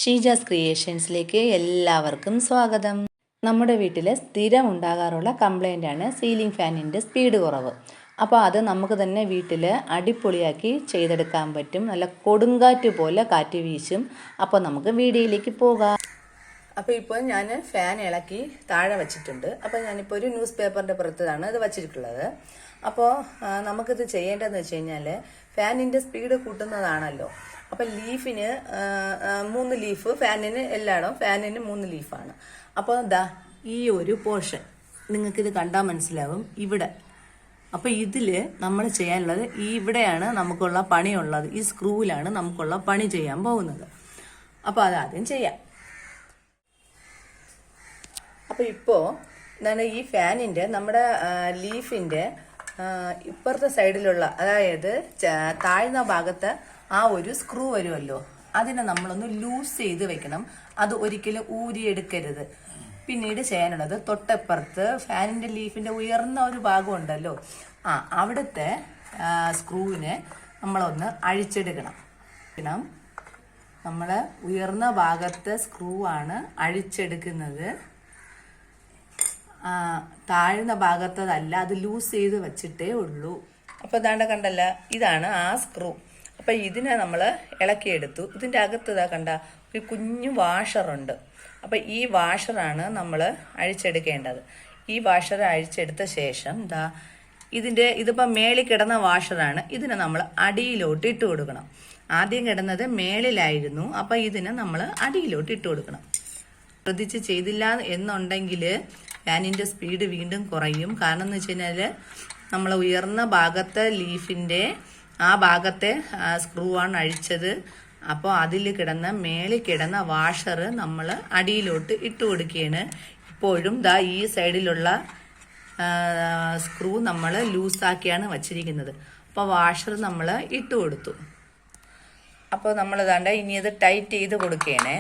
ഷീജാസ് ക്രിയേഷൻസിലേക്ക് എല്ലാവർക്കും സ്വാഗതം. നമ്മുടെ വീട്ടിൽ സ്ഥിരം ഉണ്ടാകാറുള്ള കംപ്ലൈൻ്റാണ് സീലിംഗ് ഫാനിൻ്റെ സ്പീഡ് കുറവ്. അപ്പോൾ അത് നമുക്ക് തന്നെ വീട്ടിൽ അടിപൊളിയാക്കി ചെയ്തെടുക്കാൻ പറ്റും. നല്ല കൊടുങ്കാറ്റ് പോലെ കാറ്റ് വീശും. അപ്പോൾ നമുക്ക് വീഡിയോയിലേക്ക് പോകാം. അപ്പോൾ ഇപ്പോൾ ഞാൻ ഫാൻ ഇളക്കി താഴെ വച്ചിട്ടുണ്ട്. അപ്പോൾ ഞാനിപ്പോൾ ഒരു ന്യൂസ് പേപ്പറിൻ്റെ പുറത്താണ് ഇത് വച്ചിട്ടുള്ളത്. അപ്പോൾ നമുക്കിത് ചെയ്യേണ്ടതെന്ന് വെച്ച് കഴിഞ്ഞാൽ ഫാനിൻ്റെ സ്പീഡ് കൂട്ടുന്നതാണല്ലോ. അപ്പം ലീഫിന് 3 ലീഫ്, ഫാനിന് എല്ലായിടവും ഫാനിന് 3 ലീഫാണ്. അപ്പോൾ ദാ ഈ ഒരു പോർഷൻ നിങ്ങൾക്കിത് കണ്ടാൽ മനസ്സിലാവും ഇവിടെ. അപ്പോൾ ഇതിൽ നമ്മൾ ചെയ്യാനുള്ളത് ഇവിടെയാണ് നമുക്കുള്ള പണിയുള്ളത്. ഈ സ്ക്രൂവിലാണ് നമുക്കുള്ള പണി ചെയ്യാൻ പോകുന്നത്. അപ്പോൾ അതാദ്യം ചെയ്യാം. അപ്പോൾ ഇപ്പോൾ എന്താണ് ഈ ഫാനിൻ്റെ നമ്മുടെ ലീഫിൻ്റെ ഇപ്പുറത്തെ സൈഡിലുള്ള, അതായത് താഴ്ന്ന ഭാഗത്ത് ആ ഒരു സ്ക്രൂ വരുമല്ലോ, അതിനെ നമ്മളൊന്ന് ലൂസ് ചെയ്ത് വെക്കണം. അത് ഒരിക്കലും ഊരിയെടുക്കരുത്. പിന്നീട് ചെയ്യാനുള്ളത് തൊട്ടപ്പുറത്ത് ഫാനിൻ്റെ ലീഫിൻ്റെ ഉയർന്ന ഒരു ഭാഗം ഉണ്ടല്ലോ, അവിടുത്തെ സ്ക്രൂവിനെ നമ്മളൊന്ന് അഴിച്ചെടുക്കണം. നമ്മൾ ഉയർന്ന ഭാഗത്തെ സ്ക്രൂ ആണ് അഴിച്ചെടുക്കുന്നത്, താഴ്ന്ന ഭാഗത്തതല്ല. അത് ലൂസ് ചെയ്ത് വെച്ചിട്ടേ ഉള്ളൂ. അപ്പോൾ ഇതാണ്ട് കണ്ടല്ല, ഇതാണ് ആ സ്ക്രൂ. അപ്പം ഇതിനെ നമ്മൾ ഇളക്കിയെടുത്തു. ഇതിൻ്റെ അകത്ത് ഇതാ കണ്ട ഒരു കുഞ്ഞു വാഷറുണ്ട്. അപ്പം ഈ വാഷറാണ് നമ്മൾ അഴിച്ചെടുക്കേണ്ടത്. ഈ വാഷർ അഴിച്ചെടുത്ത ശേഷം ഇതിപ്പോൾ മേളിൽ കിടന്ന വാഷറാണ്. ഇതിനെ നമ്മൾ അടിയിലോട്ട് ഇട്ട് കൊടുക്കണം. ആദ്യം കിടന്നത് മേളിലായിരുന്നു. അപ്പം ഇതിനെ നമ്മൾ അടിയിലോട്ട് ഇട്ട് കൊടുക്കണം. ശ്രദ്ധിച്ച് ചെയ്തില്ല എന്നുണ്ടെങ്കിൽ ഫാനിൻ്റെ സ്പീഡ് വീണ്ടും കുറയും. കാരണം എന്ന് വെച്ച് കഴിഞ്ഞാൽ നമ്മൾ ഉയർന്ന ഭാഗത്തെ ലീഫിൻ്റെ ആ ഭാഗത്തെ സ്ക്രൂ ആണ് അഴിച്ചത്. അപ്പോൾ അതിൽ കിടന്ന മേളിൽ കിടന്ന വാഷർ നമ്മൾ അടിയിലോട്ട് ഇട്ട് കൊടുക്കുകയാണ്. ഇപ്പോഴും ഈ സൈഡിലുള്ള സ്ക്രൂ നമ്മൾ ലൂസാക്കിയാണ് വച്ചിരിക്കുന്നത്. അപ്പോൾ വാഷർ നമ്മൾ ഇട്ട് കൊടുത്തു. അപ്പോൾ നമ്മൾ ഇനി ഇത് ടൈറ്റ് ചെയ്ത് കൊടുക്കുകയാണേ.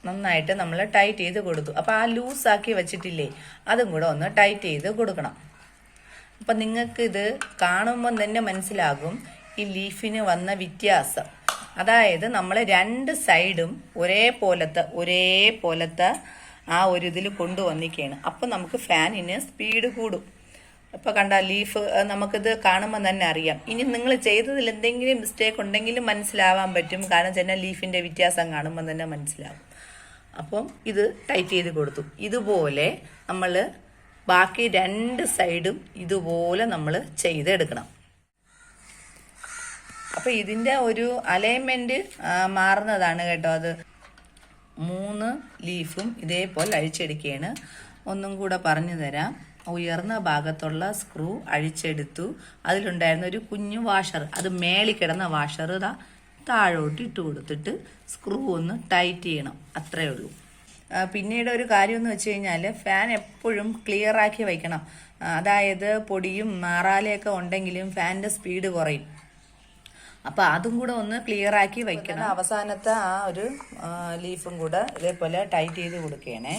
നന്നായിട്ട് നമ്മൾ ടൈറ്റ് ചെയ്ത് കൊടുത്തു. അപ്പോൾ ആ ലൂസാക്കി വെച്ചിട്ടില്ലേ, അതും കൂടെ ഒന്ന് ടൈറ്റ് ചെയ്ത് കൊടുക്കണം. അപ്പം നിങ്ങൾക്ക് ഇത് കാണുമ്പോൾ തന്നെ മനസ്സിലാകും ഈ ലീഫിന് വന്ന വ്യത്യാസം. അതായത് നമ്മൾ 2 സൈഡും ഒരേപോലത്തെ ആ ഒരു ഇതിൽ കൊണ്ടുവന്നിരിക്കുകയാണ്. അപ്പം നമുക്ക് ഫാനിന് സ്പീഡ് കൂടും. അപ്പോൾ കണ്ട ലീഫ് നമുക്കിത് കാണുമ്പോൾ തന്നെ അറിയാം. ഇനി നിങ്ങൾ ചെയ്തതിൽ എന്തെങ്കിലും മിസ്റ്റേക്ക് ഉണ്ടെങ്കിലും മനസ്സിലാവാൻ പറ്റും. കാരണം വെച്ചാൽ ലീഫിൻ്റെ വ്യത്യാസം കാണുമ്പോൾ തന്നെ മനസ്സിലാവും. അപ്പം ഇത് ടൈറ്റ് ചെയ്ത് കൊടുത്തു. ഇതുപോലെ നമ്മൾ ബാക്കി 2 സൈഡും ഇതുപോലെ നമ്മൾ ചെയ്തെടുക്കണം. അപ്പം ഇതിൻ്റെ ഒരു അലൈൻമെൻറ്റ് മാറുന്നതാണ് കേട്ടോ. അത് 3 ലീഫും ഇതേപോലെ അഴിച്ചെടുക്കുകയാണ്. ഒന്നും കൂടെ പറഞ്ഞു തരാം. ഉയർന്ന ഭാഗത്തുള്ള സ്ക്രൂ അഴിച്ചെടുത്തു. അതിലുണ്ടായിരുന്ന ഒരു കുഞ്ഞു വാഷർ, അത് മേളിൽ കിടന്ന വാഷർ താഴോട്ട് ഇട്ട് കൊടുത്തിട്ട് സ്ക്രൂ ഒന്ന് ടൈറ്റ് ചെയ്യണം. അത്രയേ ഉള്ളൂ. പിന്നീട് ഒരു കാര്യം എന്ന് വെച്ച് കഴിഞ്ഞാൽ ഫാൻ എപ്പോഴും ക്ലിയർ ആക്കി വയ്ക്കണം. അതായത് പൊടിയും മാറാലയൊക്കെ ഉണ്ടെങ്കിലും ഫാനിൻ്റെ സ്പീഡ് കുറയും. അപ്പോൾ അതും കൂടെ ഒന്ന് ക്ലിയർ ആക്കി വയ്ക്കണം. അവസാനത്തെ ആ ഒരു ലീഫും കൂടെ ഇതേപോലെ ടൈറ്റ് ചെയ്ത് കൊടുക്കുകയാണേ.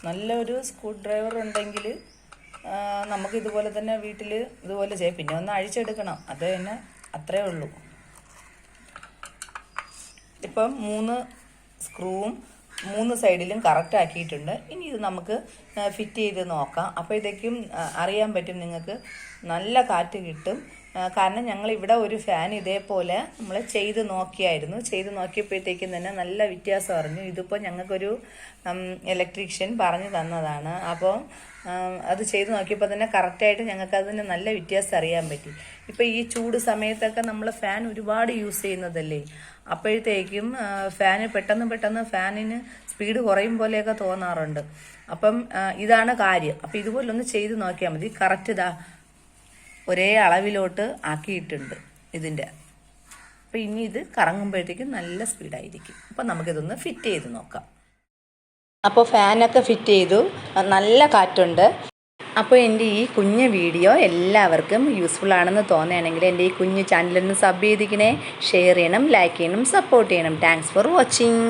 നല്ലൊരു സ്ക്രൂ ഡ്രൈവർ ഉണ്ടെങ്കിൽ നമുക്ക് ഇതുപോലെ തന്നെ വീട്ടിൽ ഇതുപോലെ ചെയ്യാം. പിന്നെ ഒന്ന് അഴിച്ചെടുക്കണം, അത് തന്നെ അത്രേ ഉള്ളൂ. ഇപ്പം 3 സ്ക്രൂവും 3 സൈഡിലും കറക്റ്റ് ആക്കിയിട്ടുണ്ട്. ഇനി ഇത് നമുക്ക് ഫിറ്റ് ചെയ്ത് നോക്കാം. അപ്പോഴത്തേക്കും അറിയാൻ പറ്റും നിങ്ങൾക്ക് നല്ല കാറ്റ് കിട്ടും. കാരണം ഞങ്ങൾ ഇവിടെ ഒരു ഫാൻ ഇതേപോലെ നമ്മൾ ചെയ്ത് നോക്കിയായിരുന്നു. ചെയ്ത് നോക്കിയപ്പോഴത്തേക്കും തന്നെ നല്ല വ്യത്യാസം അറിഞ്ഞു. ഇതിപ്പോൾ ഞങ്ങൾക്കൊരു ഇലക്ട്രീഷ്യൻ പറഞ്ഞു തന്നതാണ്. അപ്പോൾ അത് ചെയ്ത് നോക്കിയപ്പോൾ തന്നെ കറക്റ്റായിട്ട് ഞങ്ങൾക്ക് അതിന് നല്ല വ്യത്യാസം അറിയാൻ പറ്റി. ഇപ്പോൾ ഈ ചൂട് സമയത്തൊക്കെ നമ്മൾ ഫാൻ ഒരുപാട് യൂസ് ചെയ്യുന്നതല്ലേ, അപ്പോഴത്തേക്കും ഫാന് പെട്ടെന്ന് ഫാനിന് സ്പീഡ് കുറയും പോലെയൊക്കെ തോന്നാറുണ്ട്. അപ്പം ഇതാണ് കാര്യം. അപ്പം ഇതുപോലെ ഒന്ന് ചെയ്ത് നോക്കിയാൽ മതി. കറക്റ്റ് ഒരേ അളവിലോട്ട് ആക്കിയിട്ടുണ്ട് ഇതിൻ്റെ. അപ്പം ഇനി ഇത് കറങ്ങുമ്പോഴത്തേക്കും നല്ല സ്പീഡായിരിക്കും. അപ്പം നമുക്കിതൊന്ന് ഫിറ്റ് ചെയ്ത് നോക്കാം. അപ്പോൾ ഫാനൊക്കെ ഫിറ്റ് ചെയ്തു, നല്ല കാറ്റുണ്ട്. അപ്പോൾ എൻ്റെ ഈ കുഞ്ഞ് വീഡിയോ എല്ലാവർക്കും യൂസ്ഫുൾ ആണെന്ന് തോന്നുകയാണെങ്കിൽ എൻ്റെ ഈ കുഞ്ഞ് ചാനലൊന്ന് സബ് ചെയ്തിരിക്കണേ, ഷെയർ ചെയ്യണം, ലൈക്ക് ചെയ്യണം, സപ്പോർട്ട് ചെയ്യണം. Thanks for watching.